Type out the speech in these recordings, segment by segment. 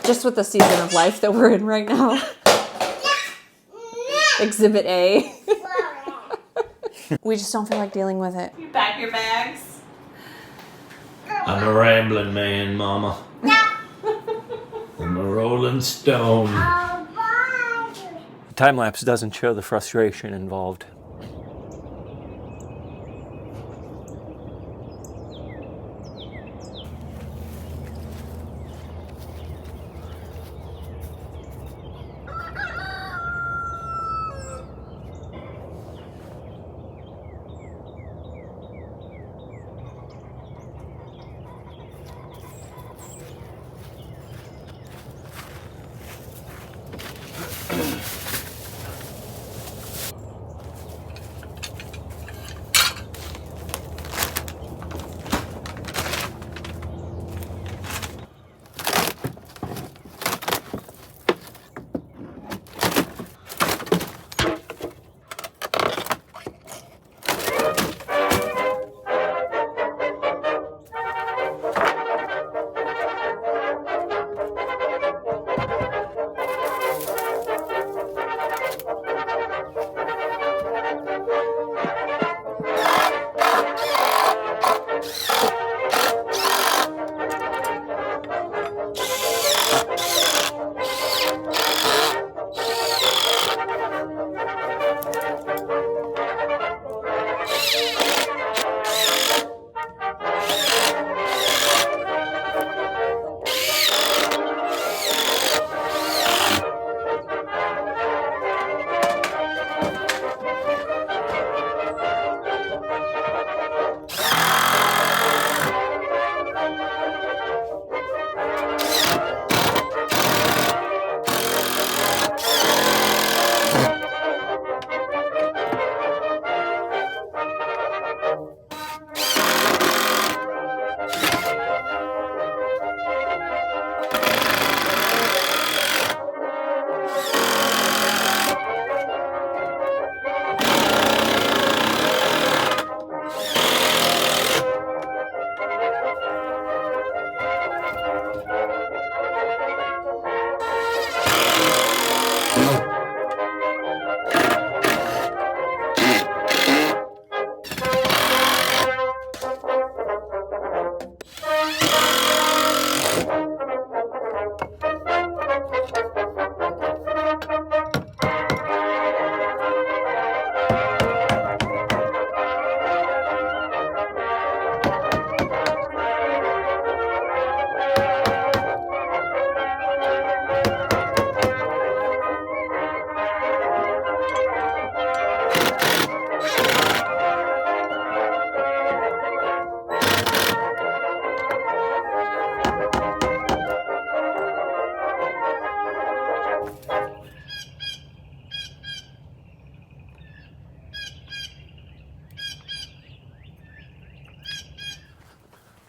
Just with the season of life that we're in right now. Exhibit A. We just don't feel like dealing with it. You pack your bags? I'm a rambling man, Mama. I'm a rolling stone. The time lapse doesn't show the frustration involved.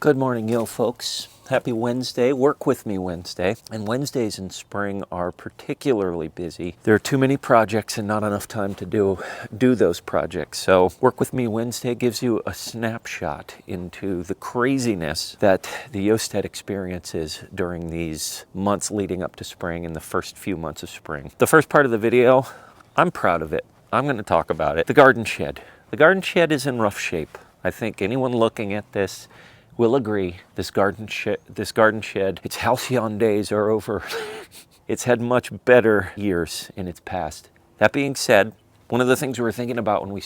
Good morning, yo folks. Happy Wednesday, Work With Me Wednesday. And Wednesdays in spring are particularly busy. There are too many projects and not enough time to do those projects. So Work With Me Wednesday gives you a snapshot into the craziness that the Yosted experiences during these months leading up to spring and the first few months of spring. The first part of the video, I'm proud of it. I'm going to talk about it. The garden shed. The garden shed is in rough shape. I think anyone looking at this will agree this garden shed, its halcyon days are over. It's had much better years in its past. That being said, one of the things we were thinking about when we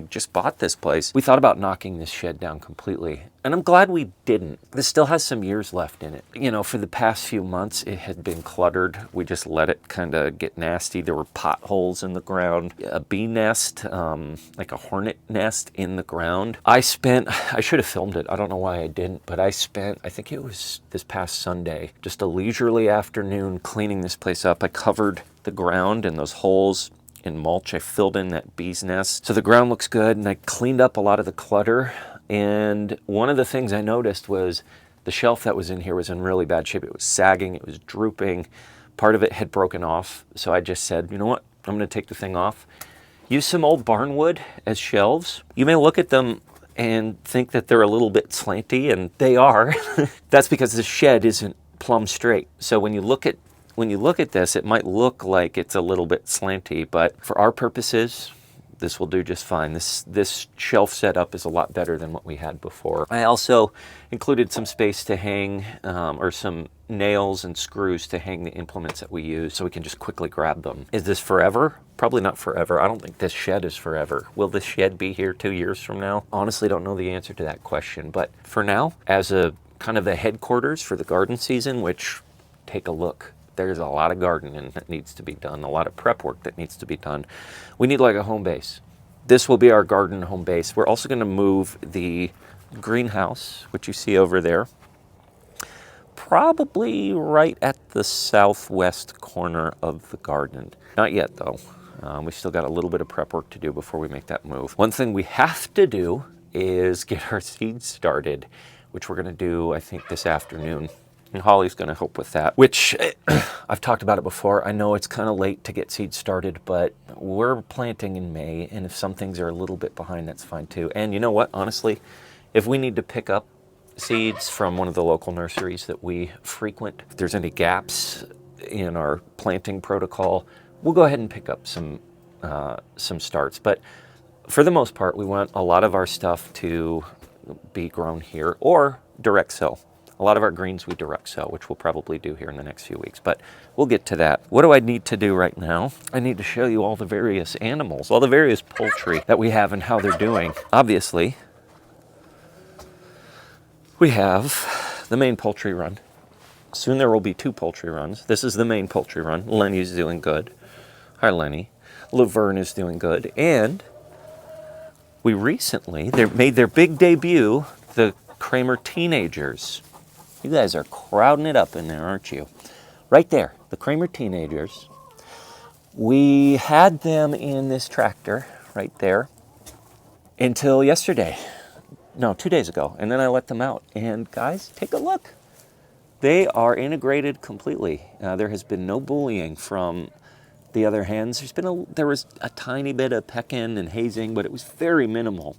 just bought this place, we thought about knocking this shed down completely. And I'm glad we didn't. This still has some years left in it. You know, for the past few months, it had been cluttered. We just let it kind of get nasty. There were potholes in the ground, a bee nest, like a hornet nest in the ground. I should have filmed it. I don't know why I didn't, but I think it was this past Sunday, just a leisurely afternoon cleaning this place up. I covered the ground and those holes in mulch. I filled in that bee's nest. So the ground looks good, and I cleaned up a lot of the clutter. And one of the things I noticed was the shelf that was in here was in really bad shape. It was sagging, it was drooping. Part of it had broken off. So I just said, you know what? I'm gonna take the thing off. Use some old barn wood as shelves. You may look at them and think that they're a little bit slanty, and they are. That's because the shed isn't plumb straight. So when you look at this, it might look like it's a little bit slanty, but for our purposes, this will do just fine. This shelf setup is a lot better than what we had before. I also included some space to hang, or some nails and screws to hang the implements that we use so we can just quickly grab them. Is this forever? Probably not forever. I don't think this shed is forever. Will this shed be here 2 years from now? Honestly, don't know the answer to that question. But for now, as a kind of the headquarters for the garden season, which, take a look, there's a lot of gardening that needs to be done, a lot of prep work that needs to be done. We need like a home base. This will be our garden home base. We're also going to move the greenhouse, which you see over there, probably right at the southwest corner of the garden. Not yet, though. We still got a little bit of prep work to do before we make that move. One thing we have to do is get our seeds started, which we're going to do, I think, this afternoon. And Holly's going to help with that, which I've talked about it before. I know it's kind of late to get seeds started, but we're planting in May, and if some things are a little bit behind, that's fine too. And you know what? Honestly, if we need to pick up seeds from one of the local nurseries that we frequent, if there's any gaps in our planting protocol, we'll go ahead and pick up some starts. But for the most part, we want a lot of our stuff to be grown here or direct sell. A lot of our greens we direct sell, which we'll probably do here in the next few weeks, but we'll get to that. What do I need to do right now? I need to show you all the various animals, all the various poultry that we have and how they're doing. Obviously, we have the main poultry run. Soon there will be 2 poultry runs. This is the main poultry run. Lenny's doing good. Hi, Lenny. Laverne is doing good. And we recently, they made their big debut, the Kramer Teenagers. You guys are crowding it up in there, aren't you? Right there, the Kramer Teenagers. We had them in this tractor right there until yesterday. No, 2 days ago. And then I let them out. And guys, take a look. They are integrated completely. There has been no bullying from the other hens. There was a tiny bit of pecking and hazing, but it was very minimal.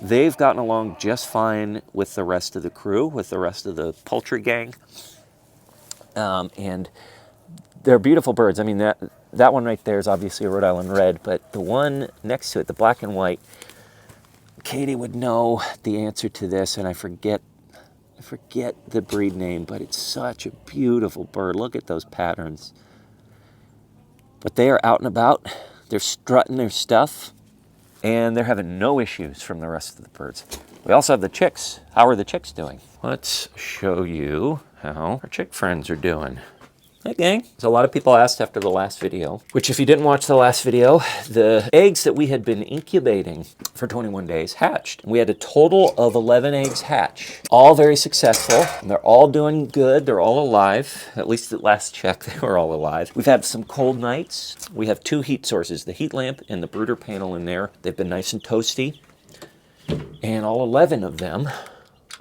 They've gotten along just fine with the rest of the crew, with the rest of the poultry gang. And they're beautiful birds. I mean, that one right there is obviously a Rhode Island Red, but the one next to it, the black and white, Katie would know the answer to this, and I forget the breed name, but it's such a beautiful bird. Look at those patterns. But they are out and about. They're strutting their stuff. And they're having no issues from the rest of the birds. We also have the chicks. How are the chicks doing? Let's show you how our chick friends are doing. Hey gang. So a lot of people asked after the last video, which if you didn't watch the last video, the eggs that we had been incubating for 21 days hatched. We had a total of 11 eggs hatch. All very successful. And they're all doing good. They're all alive. At least at last check, they were all alive. We've had some cold nights. We have 2 heat sources, the heat lamp and the brooder panel in there. They've been nice and toasty. And all 11 of them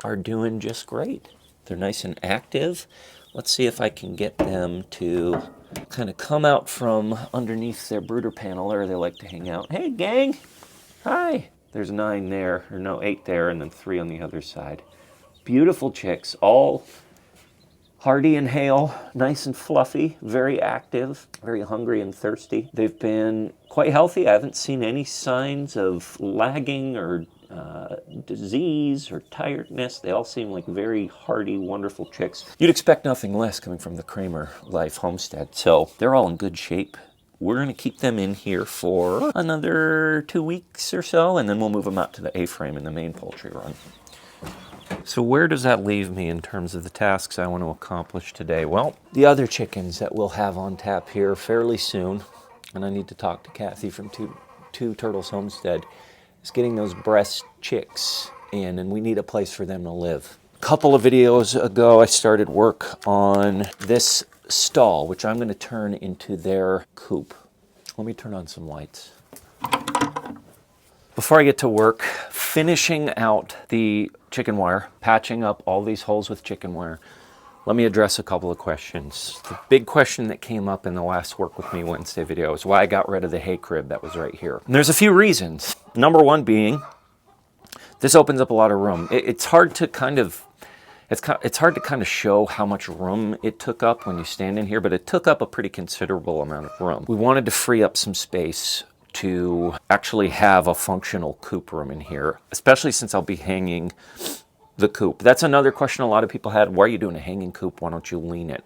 are doing just great. They're nice and active. Let's see if I can get them to kind of come out from underneath their brooder panel, or they like to hang out. Hey, gang. Hi. There's 9 there, or no, 8 there, and then 3 on the other side. Beautiful chicks, all hardy and hale, nice and fluffy, very active, very hungry and thirsty. They've been quite healthy. I haven't seen any signs of lagging or disease or tiredness. They all seem like very hardy, wonderful chicks. You'd expect nothing less coming from the Kramer Life homestead. So they're all in good shape. We're going to keep them in here for another 2 weeks or so, and then we'll move them out to the A-frame in the main poultry run. So where does that leave me in terms of the tasks I want to accomplish today? Well, the other chickens that we'll have on tap here fairly soon, and I need to talk to Kathy from Two Turtles Homestead, is getting those breast chicks in, and we need a place for them to live. A couple of videos ago, I started work on this stall, which I'm going to turn into their coop. Let me turn on some lights. Before I get to work, finishing out the chicken wire, patching up all these holes with chicken wire, let me address a couple of questions. The big question that came up in the last Work With Me Wednesday video is why I got rid of the hay crib that was right here. And there's a few reasons. Number one being, this opens up a lot of room. It's hard to kind of it's hard to kind of show how much room it took up when you stand in here, but it took up a pretty considerable amount of room. We wanted to free up some space to actually have a functional coop room in here, especially since I'll be hanging the coop. That's another question a lot of people had. Why are you doing a hanging coop? Why don't you lean it?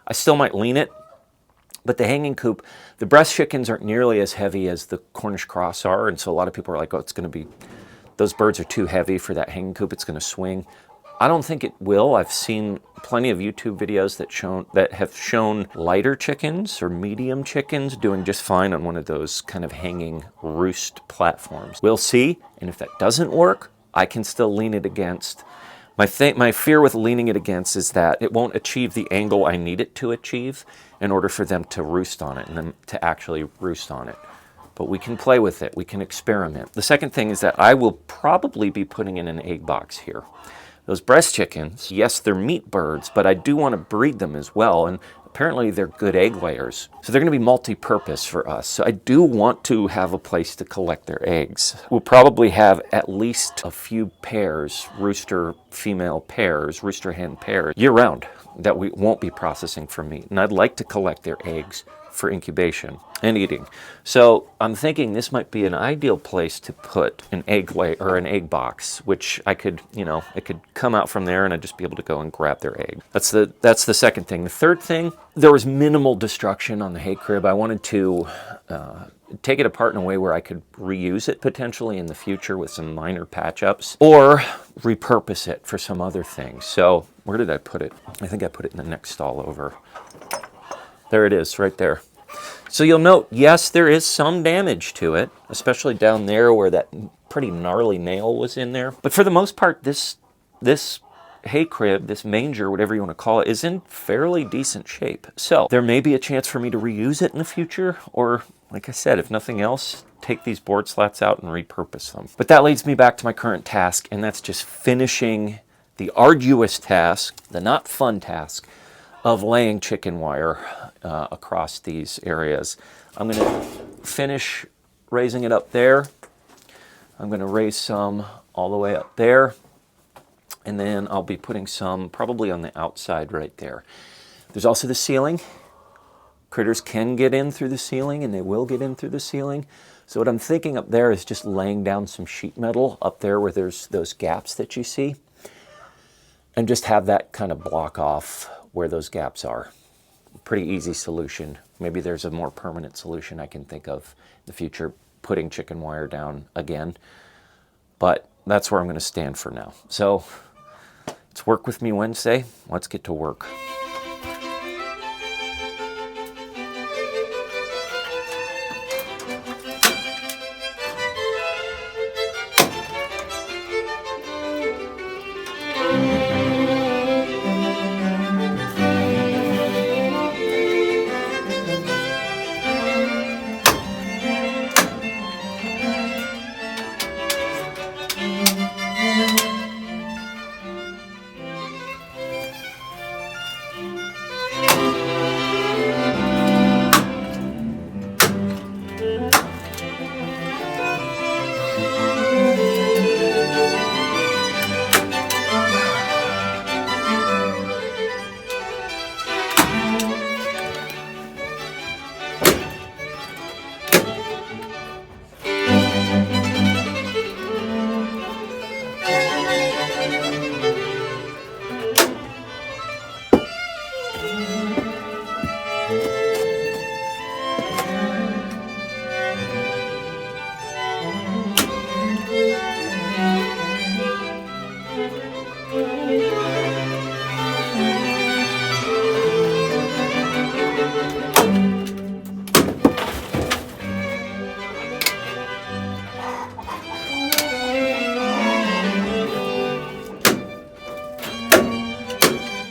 I still might lean it, but the hanging coop, the breast chickens aren't nearly as heavy as the Cornish cross are, and so a lot of people are like, oh, it's going to be, those birds are too heavy for that hanging coop, it's going to swing. I don't think it will. I've seen plenty of YouTube videos that have shown lighter chickens or medium chickens doing just fine on one of those kind of hanging roost platforms. We'll see, and if that doesn't work, I can still lean it against. My fear with leaning it against is that it won't achieve the angle I need it to achieve in order for them to roost on it and then to actually roost on it. But we can play with it. We can experiment. The second thing is that I will probably be putting in an egg box here. Those breast chickens, yes, they're meat birds, but I do want to breed them as well, and apparently they're good egg layers. So they're going to be multi-purpose for us. So I do want to have a place to collect their eggs. We'll probably have at least a few pairs, rooster-female pairs, rooster-hen pairs, year-round that we won't be processing for meat. And I'd like to collect their eggs for incubation and eating. So I'm thinking this might be an ideal place to put an egg lay or an egg box, which I could, it could come out from there and I'd just be able to go and grab their egg. That's the second thing. The third thing, there was minimal destruction on the hay crib. I wanted to take it apart in a way where I could reuse it potentially in the future with some minor patch-ups or repurpose it for some other things. So where did I put it? I think I put it in the next stall over. There it is, right there. So you'll note, yes, there is some damage to it, especially down there where that pretty gnarly nail was in there. But for the most part, this hay crib, this manger, whatever you want to call it, is in fairly decent shape. So there may be a chance for me to reuse it in the future, or like I said, if nothing else, take these board slats out and repurpose them. But that leads me back to my current task, and that's just finishing the arduous task, the not fun task, of laying chicken wire across these areas. I'm going to finish raising it up there. I'm going to raise some all the way up there. And then I'll be putting some probably on the outside right there. There's also the ceiling. Critters can get in through the ceiling, and they will get in through the ceiling. So what I'm thinking up there is just laying down some sheet metal up there where there's those gaps that you see, and just have that kind of block off where those gaps are. Pretty easy solution. Maybe there's a more permanent solution I can think of in the future, putting chicken wire down again. But that's where I'm going to stand for now. So it's Work With Me Wednesday. Let's get to work.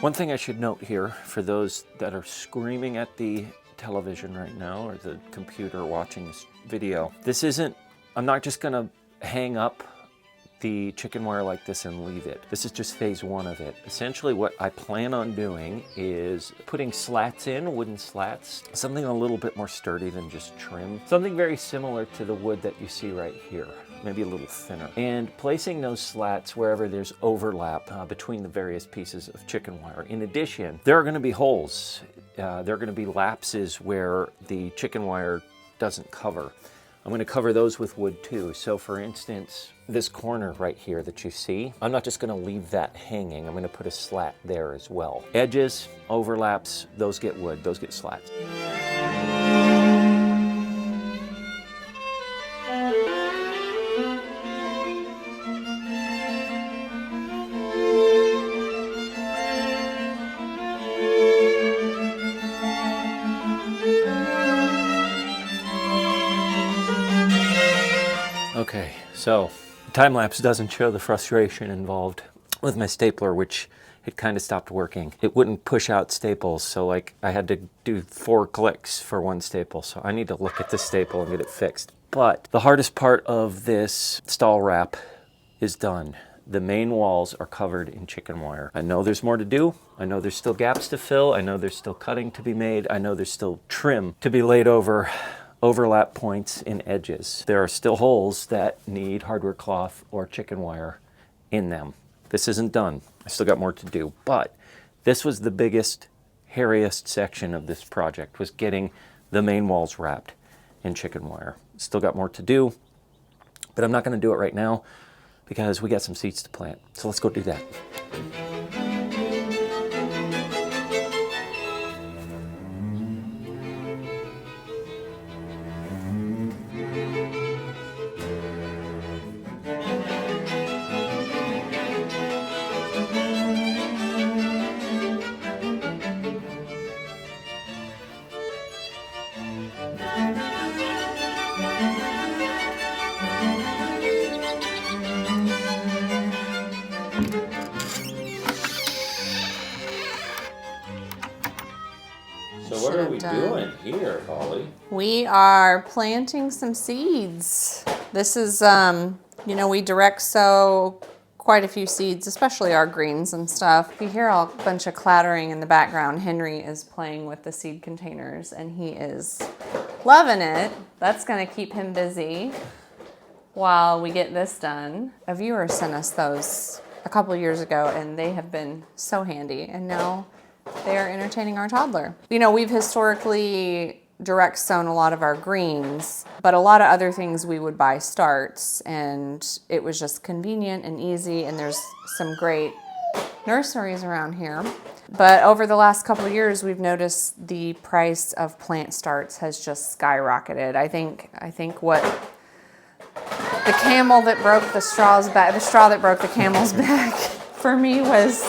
One thing I should note here, for those that are screaming at the television right now, or the computer watching this video, I'm not just gonna hang up the chicken wire like this and leave it. This is just phase one of it. Essentially what I plan on doing is putting slats in, wooden slats, something a little bit more sturdy than just trim. Something very similar to the wood that you see right here. maybe a little thinner. And placing those slats wherever there's overlap between the various pieces of chicken wire. In addition, there are going to be holes. There are going to be lapses where the chicken wire doesn't cover. I'm going to cover those with wood too. So for instance, this corner right here that you see, I'm not just going to leave that hanging. I'm going to put a slat there as well. Edges, overlaps, those get wood, those get slats. Okay, so time-lapse doesn't show the frustration involved with my stapler, which it kind of stopped working. It wouldn't push out staples, so like I had to do 4 clicks for one staple, so I need to look at the staple and get it fixed. But the hardest part of this stall wrap is done. The main walls are covered in chicken wire. I know there's more to do. I know there's still gaps to fill. I know there's still cutting to be made. I know there's still trim to be laid over overlap points in edges. There are still holes that need hardware cloth or chicken wire in them. This isn't done. I still got more to do, but this was the biggest, hairiest section of this project, was getting the main walls wrapped in chicken wire. Still got more to do, but I'm not going to do it right now because we got some seeds to plant. So let's go do that. So what are we doing here, Holly? We are planting some seeds. This is, you know, we direct sow quite a few seeds, especially our greens and stuff. You hear a bunch of clattering in the background. Henry is playing with the seed containers and he is loving it. That's gonna keep him busy while we get this done. A viewer sent us those a couple years ago and they have been so handy, and now they are entertaining our toddler. You know, we've historically direct sown a lot of our greens, but a lot of other things we would buy starts, and it was just convenient and easy, and there's some great nurseries around here. But over the last couple of years, we've noticed the price of plant starts has just skyrocketed. I think what the camel that broke the straw's back, the straw that broke the camel's back for me was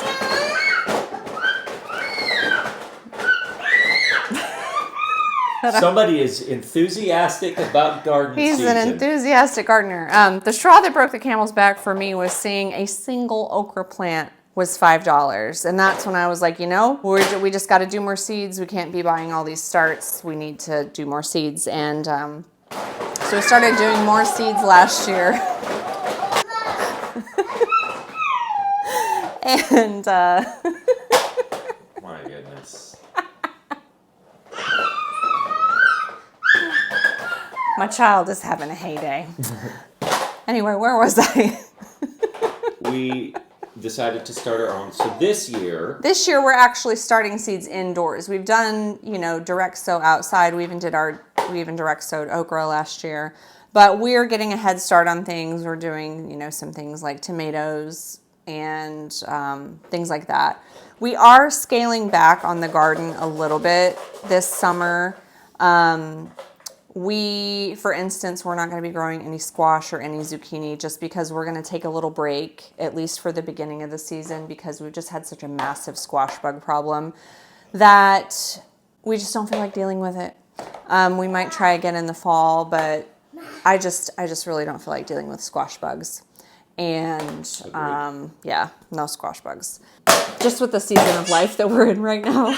Somebody is enthusiastic about garden He's season. an enthusiastic gardener. The straw that broke the camel's back for me was seeing a single okra plant was $5. And that's when I was like, you know, we just got to do more seeds. We can't be buying all these starts. We need to do more seeds. And so we started doing more seeds last year. And my goodness. My child is having a heyday. Anyway, where was I? We decided to start our own. So this year we're actually starting seeds indoors. We've done, you know, direct sow outside. We even direct sowed okra last year. But we're getting a head start on things. We're doing, you know, some things like tomatoes and things like that. We are scaling back on the garden a little bit this summer. For instance, we're not going to be growing any squash or any zucchini just because we're going to take a little break, at least for the beginning of the season, because we've just had such a massive squash bug problem that we just don't feel like dealing with it. We might try again in the fall, but I just really don't feel like dealing with squash bugs. And yeah, no squash bugs. Just with the season of life that we're in right now.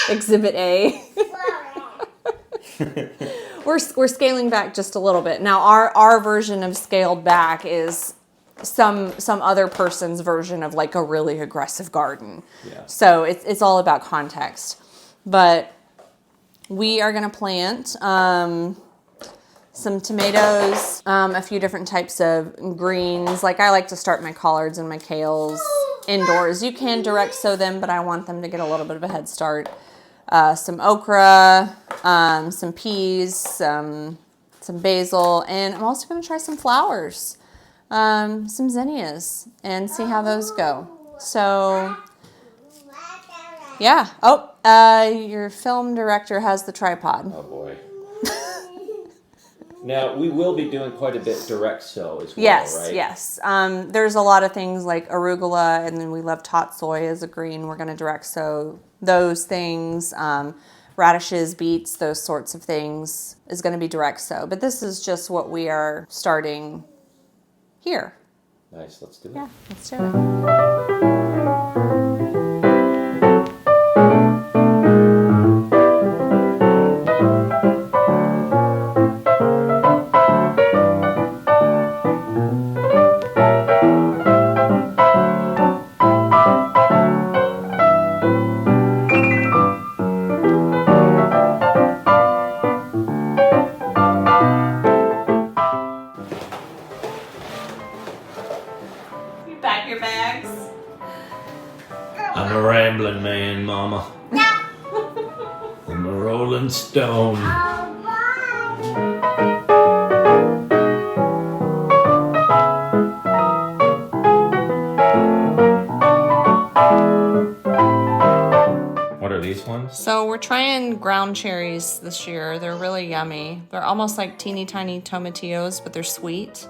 Exhibit A. We're scaling back just a little bit. Now our version of scaled back is some other person's version of like a really aggressive garden. Yeah. So it's all about context. But we are going to plant some tomatoes, a few different types of greens. Like I like to start my collards and my kales indoors. You can direct sow them, but I want them to get a little bit of a head start. Some okra, some peas, some basil, and I'm also going to try some flowers, some zinnias, and see how those go. So, yeah. Oh, your film director has the tripod. Oh boy. Now, we will be doing quite a bit direct sow as well, Yes, right? yes. There's a lot of things like arugula, and then we love tatsoi as a green. We're going to direct sow those things. Radishes, beets, those sorts of things is going to be direct sow. But this is just what we are starting here. Nice, let's do it. Yeah, let's do it. You pack your bags? I'm a rambling man, Mama. I'm a rolling stone. What are these ones? So we're trying ground cherries this year. They're really yummy. They're almost like teeny tiny tomatillos, but they're sweet.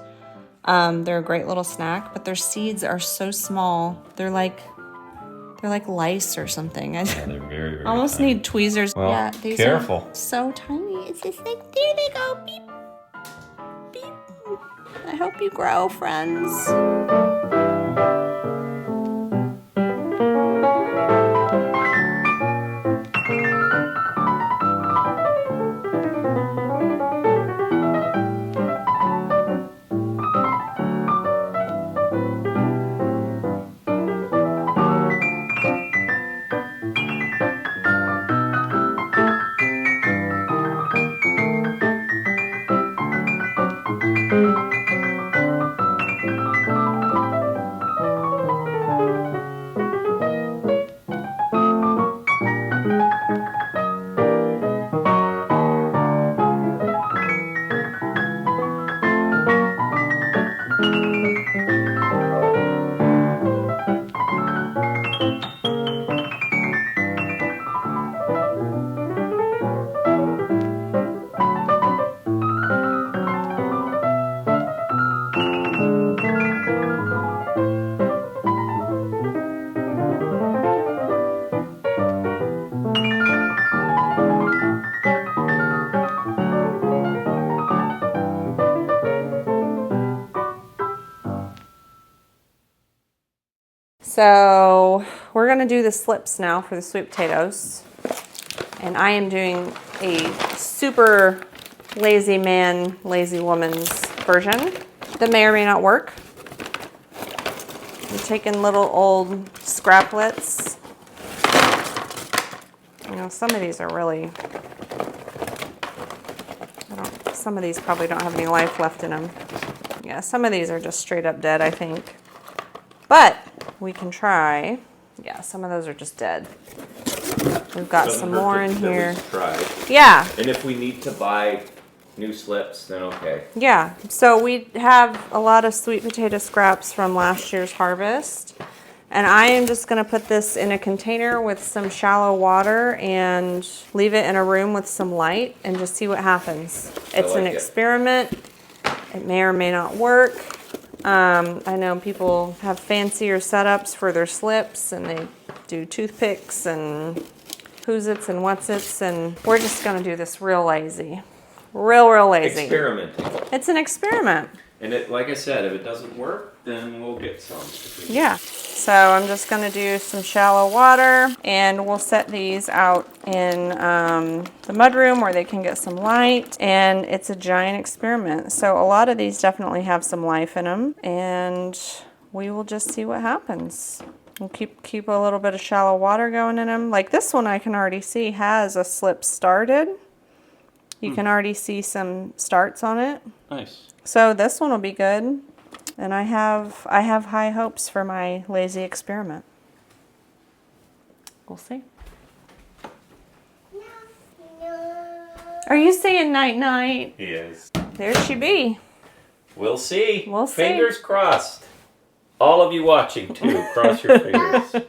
They're a great little snack, but their seeds are so small. They're like lice or something. Yeah, they're very, very almost tiny. need tweezers. Well, yeah, these careful. are so tiny. It's just like, there they go, beep, beep. I hope you grow, friends. So we're gonna do the slips now for the sweet potatoes. And I am doing a super lazy man, lazy woman's version that may or may not work. I'm taking little old scraplets. You know, some of these are really, some of these probably don't have any life left in them. Yeah, some of these are just straight up dead, I think. But we can try. Yeah, some of those are just dead. We've got some more in here. Yeah. And if we need to buy new slips, then okay. Yeah. So we have a lot of sweet potato scraps from last year's harvest. And I am just going to put this in a container with some shallow water and leave it in a room with some light and just see what happens. It's an experiment. It may or may not work. I know people have fancier setups for their slips and they do toothpicks and who's-its and what's-its, and we're just going to do this real lazy. Real lazy. Experimenting. It's an experiment. And it, like I said, if it doesn't work, then we'll get some. Yeah. So I'm just going to do some shallow water, and we'll set these out in the mudroom where they can get some light, and it's a giant experiment. So a lot of these definitely have some life in them, and we will just see what happens. We'll keep a little bit of shallow water going in them. Like this one I can already see has a slip started. You can already see some starts on it. Nice. So this one will be good. And I have high hopes for my lazy experiment. We'll see. Are you saying night-night? Yes. There she be. We'll see. We'll see. Fingers crossed. All of you watching too, cross your fingers.